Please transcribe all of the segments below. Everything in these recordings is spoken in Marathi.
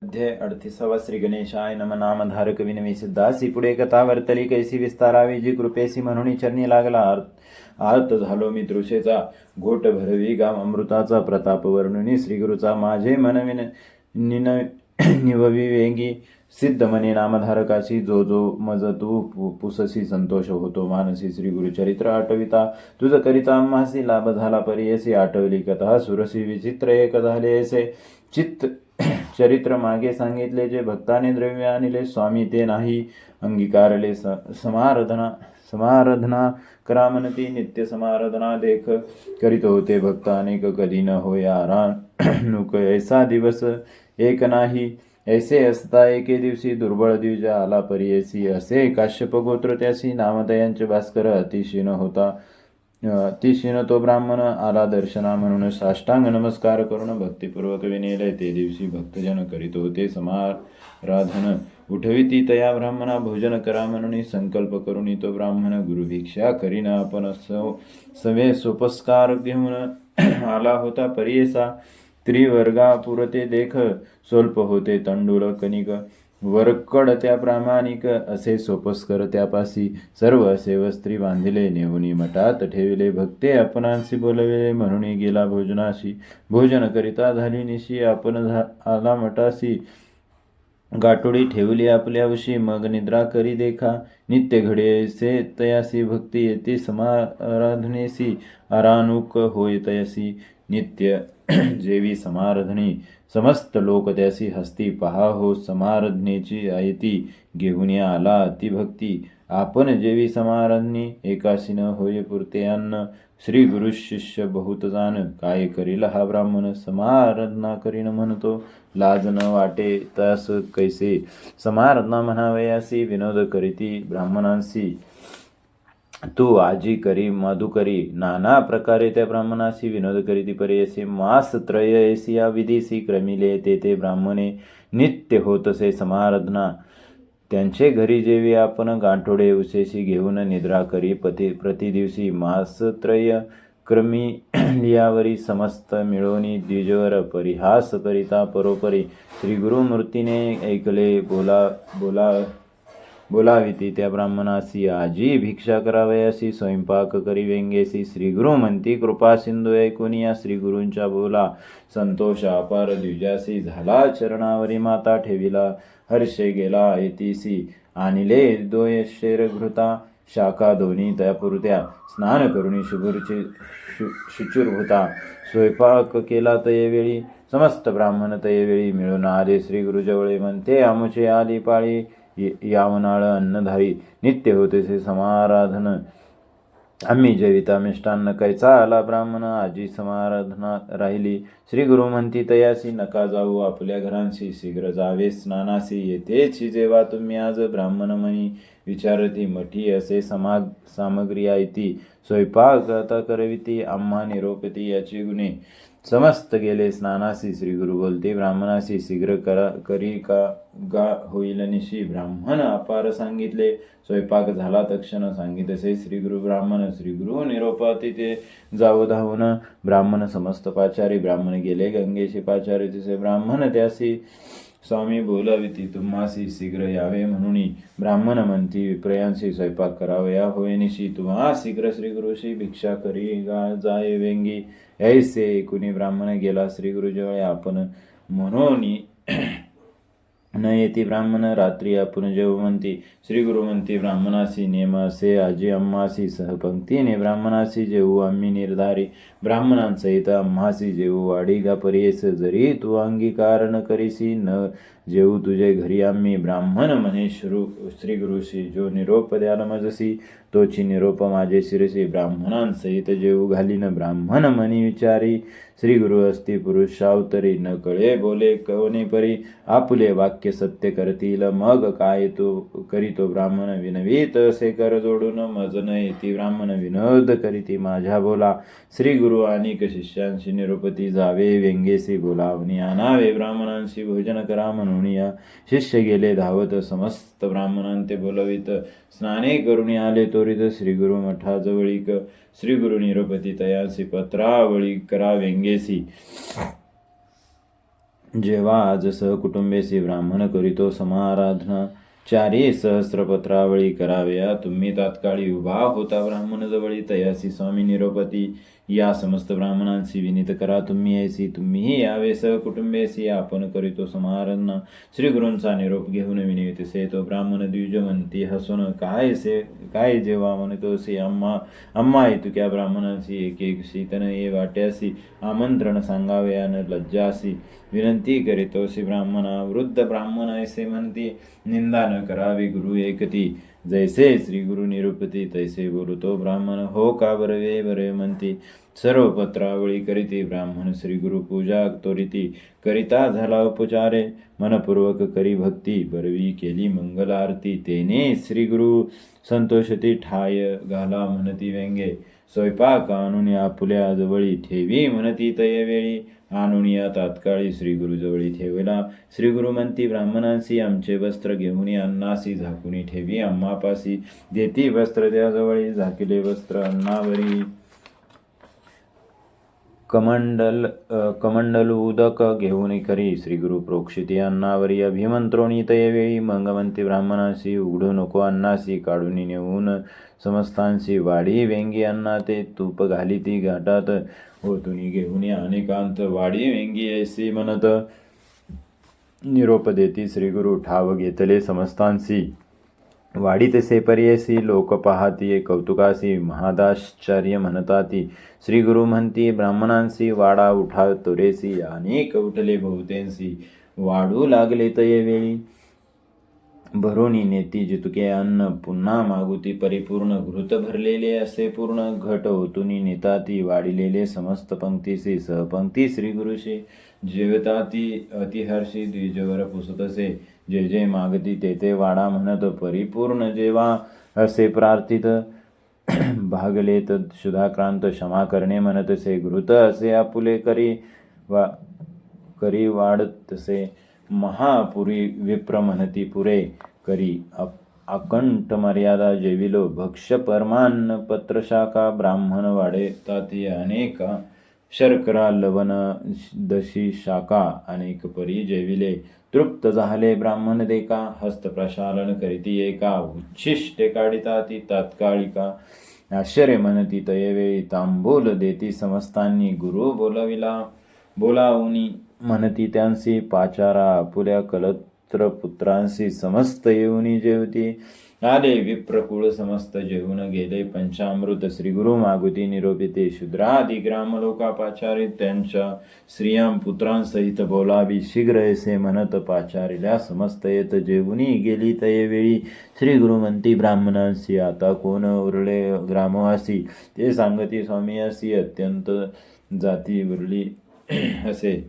अध्याय 38 श्री गणेशाय नम नामधारक विनवी सिद्धासी. पुढे कथा वर्तली कैसी विस्तारावी, जी कृपेसी म्हणून चरणी लागला. आर्त झालो मी तृषेचा, घोट भरवी गाम अमृताचा. प्रताप वर्णुनी श्रीगुरुचा, माझे मन निववी वेंगी. सिद्ध मने नामधारकाशी, जो जो मज तू पुससी संतोष होतो मानसी. श्री गुरुचरित्र आठविता, तुझ करिता आम्हासी लाभ झाला परियसी. आठवली कथा सुरसी, विचित्र एक झाले असे. चित्त चरित्र मागे सांगितले, जे भक्ताने द्रव्य आणले स्वामी ते नाही अंगीकारले. समाराधना करा म्हणती, नित्य समाराधना देख करीत होते भक्त अनेक. कधी न होय आरानुक, ऐसा दिवस एक नाही. ऐसे असता एके दिवशी, दुर्बळ द्विज आला परियसी. असे काश्यप गोत्र त्यासी, नामदयांचे भास्कर अतिशीन होता. अतिशीन तो ब्राह्मण आला दर्शना म्हणून. साष्टांग नमस्कार करून भक्तिपूर्वक विनेले. ते दिवशी भक्तजन करीत होते समाराधन. उठविती तया ब्राह्मणा, भोजन करा म्हणून संकल्प करून तो ब्राह्मण. गुरुभिक्षा करीन आपण सवे सोपस्कार घेऊन आला होता परियेसा. त्रिवर्गा पुरते देख, स्वल्प होते तंडुल कणिक. वरकड त्या प्रामाणिक, असे सोपस्कर त्यापासी. सर्व असे वस्त्री बांधिले, नेऊनी मठात ठेविले. भक्ते आपणांसी बोलविले, म्हणून गेला भोजनाशी. भोजन करिता झाली निशी, आपण आला मठासी. गाठोडी ठेवली आपल्या उशी, मग निद्रा करी देखा. नित्य घडेसे तयासी, भक्ती येते समाराधनेसी. आरानुक होय तयासी, नित्य जेवी समाराधनी. समस्त लोक त्यासी हस्ती, पहा हो समाराधनेची आयती. घेऊन आला ती भक्ती, आपण जेवी समाराधनी. एकाशी न होय पुरते अन्न, श्री गुरु शिष्य बहुत जाण. काय करील हा ब्राह्मण, समाराधना करीन म्हणतो. लाज न वाटे तस कैसे, समाराधना म्हणावयासी. विनोद करीती ब्राह्मणांशी, तू आजी करी मधुकरी. नाना प्रकारे त्या ब्राह्मणाशी विनोद करीती परियसी. मास त्रय ऐसी या विधीसी, क्रमिले ते ब्राह्मणे. नित्य होतसे समाराधना, त्यांचे घरी जेवी आपण. गांठोडे उशेशी घेऊन निद्रा करी प्रतिदिवशी. मासत्रय क्रमी लियावरी, समस्त मिळवणी द्विजवर. परिहास करिता परोपरी, श्री गुरुमूर्तीने ऐकले बोलाविती त्या ब्राह्मणासी. आजी भिक्षा करावयासी, स्वयंपाक करी व्यंगेसी. श्री गुरु म्हणती कृपा सिंधू ऐकून या. श्री गुरूंच्या बोला संतोष अपार द्विजासी. झाला चरणावरी माता, ठेविला हर्षे गेला ऐतीसी. आणिले दोय शेर घृता, शाखा दोन्ही त्यापुरत्या. स्नान करुणी शुचूर होता, स्वयंपाक केला तयवेळी. समस्त ब्राह्मण तयवेळी मिळून आले श्री गुरुजवळे. म्हणते आमुचे आली पाळी, यावनाळ अन्नधारी. नित्य होते समाराधन, आम्ही जेविता मिष्टान्न. कैचा आला ब्राह्मण, आजी समाराधना राहिली. श्री गुरु म्हणती तयासी, नका जाऊ आपल्या घरांशी. शीघ्र जावे स्नानासी. येथेच जेवा तुम्ही आज. ब्राह्मण म्हणी विचारती, मठी असे सामग्री आयती. स्वयंपाक आता करविती, आम्हा निरोपती याची गुणे. समस्त गेले स्नानासी. श्री गुरु बोलते ब्राह्मणासी, शीघ्र करी का होईल निशी. ब्राह्मण अपार सांगितले, स्वयंपाक झाला तक्षण. सांगितसे श्री गुरु ब्राह्मण. श्री गुरु निरोपाती ते जाऊ धावून. ब्राह्मण समस्त पाचारी. ब्राह्मण गेले गंगेशी पाचारी. तिचे ब्राह्मण त्यासी स्वामी बोलाविती, तुम्हासी शीघ्र यावे म्हणून. ब्राह्मण म्हणती विप्रयांशी, स्वयंपाक करावया होय निशी. तुम्हा शीघ्र श्री गुरुशी भिक्षा करी जाय वेंगी. ऐसे कुणी ब्राह्मण गेला श्री गुरुजवळ आपण. म्हणून न येती ब्राह्मण रात्री आपण जेव म्हणती. श्री गुरु म्हणती ब्राह्मणासी, नेम असे आजी आम्हासी. सहपंक्तीने ब्राह्मणासी जेवू आम्ही निर्धारी. ब्राह्मणांसहित आम्हासी जेवू वाडी गा परियेस. जरी तू अंगीकार न करीसी, न जेवू तुझे घरी आम्ही. ब्राह्मण म्हणे श्री गुरुशी, जो निरोप द्याल मजसी, तोची निरोप माझे शिरसी. ब्राह्मणांसहित जेवू घालीन. ब्राह्मण म्हणी विचारी, श्री गुरु असती पुरुषावतरी. न कळे बोले कोणी परी, आपुले वाक्य सत्य करतील. मग काय तो करीतो ब्राह्मण, विनवीत असे कर जोडून. मज न येती ब्राह्मण, विनोद करीती माझ्या बोला. श्री गुरु अनेक शिष्यांशी निरोपती, जावे व्यंगेसी. बोलावणी आणावे ब्राह्मणांशी, भोजन करा म्हणून या. शिष्य गेले धावत, समस्त ब्राह्मणांते बोलवित. स्नाने करून आले त्वरित श्री गुरु मठाजवळीक. श्री गुरु निरोपती तयासी, पत्रावळी करा व्यंगेसी. जेव्हा आज सहकुटुंबेसी ब्राह्मण करीतो समाराधना 4 सहस्रपत्रावळी कराव्या. तुम्ही तात्काळी उभा होता ब्राह्मण जवळी. तयासी स्वामी निरोपती या समस्त ब्राह्मणांशी विनीत करा तुम्ही ऐसी. तुम्हीही यावे सहकुटुंबेसी आपण करीतो समाराधना. श्री गुरूंचा निरोप घेऊन विनवितसे तो ब्राह्मण द्विज म्हणती हसून काय जेव्हा म्हणतोसी अम्मा अम्मा इतक्या ब्राह्मणांशी एक शीतन ये वाट्यासी आमंत्रण सांगावे अन लज्जासी विनंती करीतोसी ब्राह्मणा. वृद्ध ब्राह्मण ऐसे म्हणती निंदा न करावी गुरु एकती. जैसे श्री गुरु निरूपती तैसे बोलतो ब्राह्मण. हो का बरे म्हणती. सर्व पत्रावळी करीती ब्राह्मण श्री गुरु पूजा तोरिती. करिता झाला उपचारे मनपूर्वक करी भक्ती. बरवी केली मंगल आरती तेने श्री गुरु संतोषती. ठाय घाला म्हणती व्यंगे स्वयंपाक आणून आपुल्या जवळी ठेवी म्हणती तयवेळी. आणून या तात्काळी श्री गुरु जवळी ठेवला. श्री गुरु म्हणती ब्राह्मणांशी आमचे वस्त्र घेऊन अन्नासी झाकुनी ठेवी. अम्मापासी देती वस्त्र त्या जवळी झाकिले वस्त्र अन्नावरी. कमंडल उदक घेऊन करी श्री गुरु प्रोक्षिती अन्नावरी. अभिमंत्रोणी तयवेळी मग म्हणते ब्राह्मणांशी उघडू नको अन्नासी. काढून नेऊन समस्तांशी वाढी वेंगी अन्ना ते तूप घाली ती घाटात. ओतुनी घेऊन अनेकांत वाढी वेंगी ऐसी म्हणत निरोप देती श्री गुरु. ठाव घेतले समस्तांशी वाढी तसे पर्यसी. लोक पाहती कौतुकासी महादाश्चर्य म्हणताती. श्री गुरु म्हणती ब्राह्मणांशी वाडा उठा तोरेसी. अनेक उठले बहुतेंसी वाढू लागले तयवेळी. भरोनी नेती जितके अन्न पुन्हा मागुती परिपूर्ण. घृत भरलेले असे पूर्ण घट ओतुनी नेताती. वाढिलेले समस्त पंक्तीसी सहपंक्ती श्री गुरुशी. जेवताती अतिहर्षी द्विजवर पुसतसे. जे मागती ते वाडा म्हणत परिपूर्ण जेव्हा असे प्रार्थित. भागलेत सुधाक्रांत क्षमा करणे म्हणतसे. घृत असे आपुले करी वाढतसे. महापुरी विप्र म्हणती पुरे करी. अकंठ मर्यादा जेविलो भक्ष परमान्न पत्रशाखा. ब्राह्मण वाढेताती अनेक शर्करा लवण दशी शाखा. अनेक परी जेविले तृप्त झाले ब्राह्मण देखा. हस्त प्रशालन करीती एका. उच्छिष्टे काढिता ती तात्कालिका. आश्चर्य म्हणती तयवेळी. तांबूल देती समस्तांनी. गुरु बोलावुनी म्हणती त्यांसी. पाचारा आपुल्या कलत्र पुत्रांशी समस्त येऊनी जेवती. आले विप्रकुळ समस्त जेवून गेले पंचामृत. श्री गुरु मागुती निरोपिते. शूद्रादी ग्रामलोका पाचारी त्यांच्या स्त्रियां पुत्रांसहित बोलावी शीघ्र ऐसे म्हणत. पाचारिल्या समस्त येत जेवुनी गेली तयवेळी. श्री गुरु म्हणती ब्राह्मणांशी आता कोण उरले ग्रामवासी. ते सांगती स्वामी असी अत्यंत जाती उरली असे.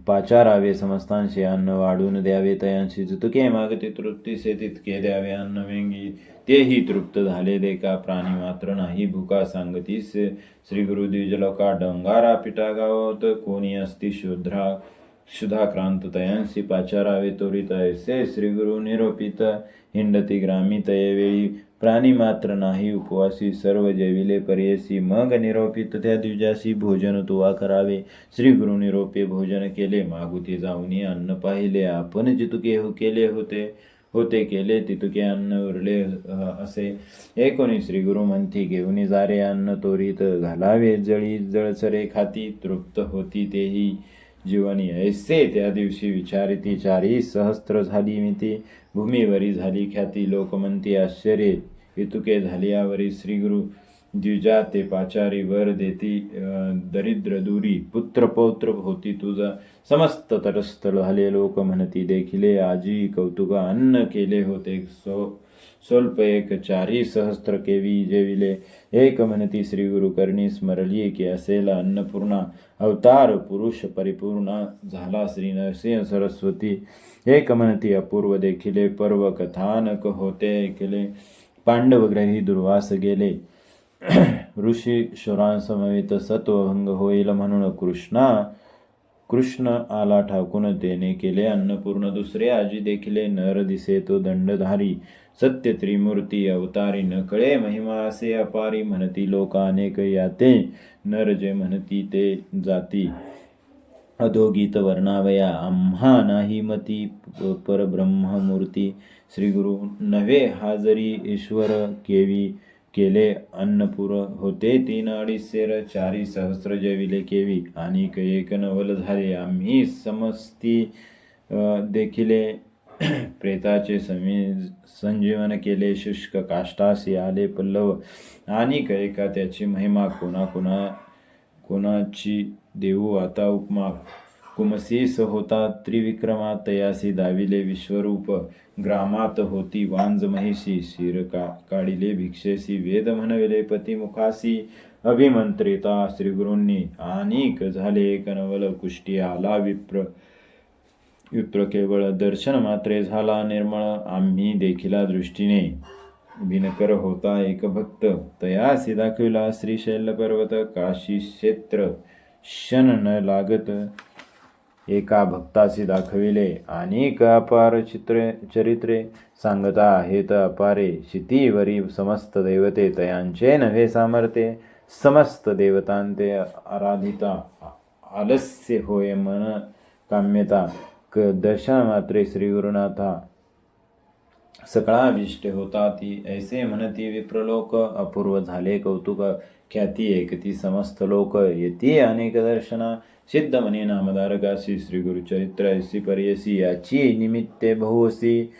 पाचारावे समस्तांशी अन्न वाढून द्यावे. तयांशी जितके मागते तृप्तीसे तितके द्यावे अन्न वेंगी. तेही तृप्त झाले देखा. प्राणी मात्र नाही भुका. सांगतीस श्री गुरु द्विजलोका. डंगारा पिटा गावात कोणी असती शुधाक्रांत. तयांशी पाचारावे त्वरित ऐसे श्री गुरु निरोपित. हिंडती ग्रामी तयवेळी. प्राणी मात्र नाही उपवासी. सर्व जेविले पर्यसी. मग निरोपित त्या द्विजासी भोजन तुवा करावे. श्री गुरु निरोपे भोजन केले. मागुती जाऊनी अन्न पाहिले. आपण जितके केले होते केले तितके अन्न उरले असे. एकोणी श्री गुरु म्हणती घेऊन जारे अन्न त्वरित घालावे जळी. जळसरे खाती तृप्त होती तेही जीवनी. ऐसे त्या दिवशी विचारिती. 4 सहस्त्र झाली मिती. भूमीवरी झाली ख्याती. लोक म्हणती आश्चर्य इतुके झाल्यावरी. श्री गुरु द्विजा ते पाचारी वर देती. दरिद्र दूरी पुत्र पौत्र होती तुझा. समस्त तरस्थ झाले लोक म्हणती देखिले. आजी कौतुक अन्न केले होते स्वल्प एक. 4 सहस्त्र केवी जेविले. एक म्हणती श्री गुरु करणी स्मरली की असेल अन्नपूर्णा. अवतार पुरुष परिपूर्ण झाला श्री नरसिंह सरस्वती. एक म्हणती अपूर्व देखिले. पर्व कथानक होते ऐकले. पांडवग्रही दुर्वास गेले. ऋषी शुरांसमवेत सत्वभंग होईल म्हणून कृष्ण आला ठाकून तेने केले अन्नपूर्ण. दुसरे आजी देखिले. नर दिसे तो दंडधारी. सत्य त्रिमूर्ती अवतारी. न कळे महिमा असे अपारी. म्हणती लोक अनेक याते. नर जे म्हणती ते जाती. अधोगीत वर्णावया आम्हा नाही मती परब्रह्ममूर्ती. श्री गुरु नव्हे हा जरी ईश्वर केवी केले अन्नपूर होते 3 सेर 4 सहस्र जेविले केवी. आणि एक नवल झाले आम्ही समस्ती देखिले प्रेताचे संजीवन केले शुष्क काष्टासी आले पल्लव. आणि कैका त्याची महिमा कोणाची देऊ आता उपमा. कुमसीस होता त्रिविक्रमा तयासी दाविले विश्वरूप. ग्रामात होती वांज महिषी शिर काढिले भिक्षेसी. वेद म्हणविले पतिमुखासी अभिमंत्रिता श्रीगुरूंनी. आणिक झाले एक नवल कुष्टी आला विप्र केवळ दर्शन मात्रे झाला निर्मळ आम्ही देखिला दृष्टीने. बिनकर होता एक भक्त तयासी दाखविला श्रीशैल पर्वत. काशी क्षेत्र शन न लागत एका भक्तासी दाखविले. अनेक अपार चरित्रे सांगता आहेत अपारे. शितीवरी समस्त देवते तयांचे नव्हे सामर्थे. समस्त देवतांते आराधिता आलस्य होय मन काम्यता. दर्शन मात्रे श्री गुरुनाथा सकळा अभिष्ट होता ती. ऐसे म्हणती विप्रलोक अपूर्व झाले कौतुक. ख्याती एकती समस्त लोक येती अनेक दर्शना. सिद्ध म्हणे नामधारकासी श्री गुरुचरित्र ऐसी पर्यसी. याची निमित्ते बहुअसी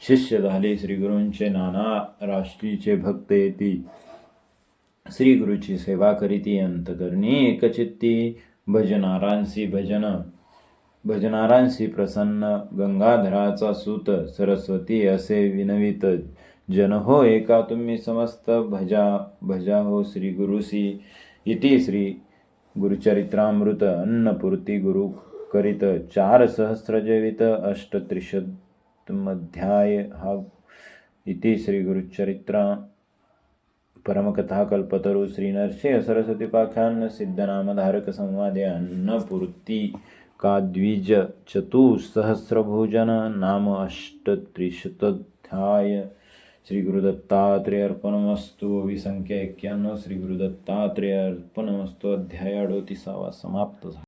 शिष्य झाले श्री गुरूंचे. नाना राष्ट्रीचे भक्त येती श्री गुरुची सेवा करीती. अंतकरणी एकचित्ती भजनारांसी प्रसन्न. गंगाधराचा सूत सरस्वती असे विनवित. जन हो एका तुम्ही समस्त भजा हो श्री गुरुसी. इति श्री गुरुचरित्रामृत अन्नपूर्ती गुरु करीत. 4 सहस्र जेवित 8त्रिशतमध्याय हा. इति श्री गुरुचरित्रा परमकथा कल्पतरु श्री नरसिंह सरस्वती पाख्यान सिद्धनामधारक संवादे अन्नपूर्ती का द्विज चतुसहस्रभोजन नाम 8त्रिशतोऽध्याय. श्री गुरुदत्तात्रेय अर्पणमस्तु. ओवी संख्या 91. श्री गुरुदत्तात्रेय अर्पणमस्तु. अध्याय 38 समाप्त झाला.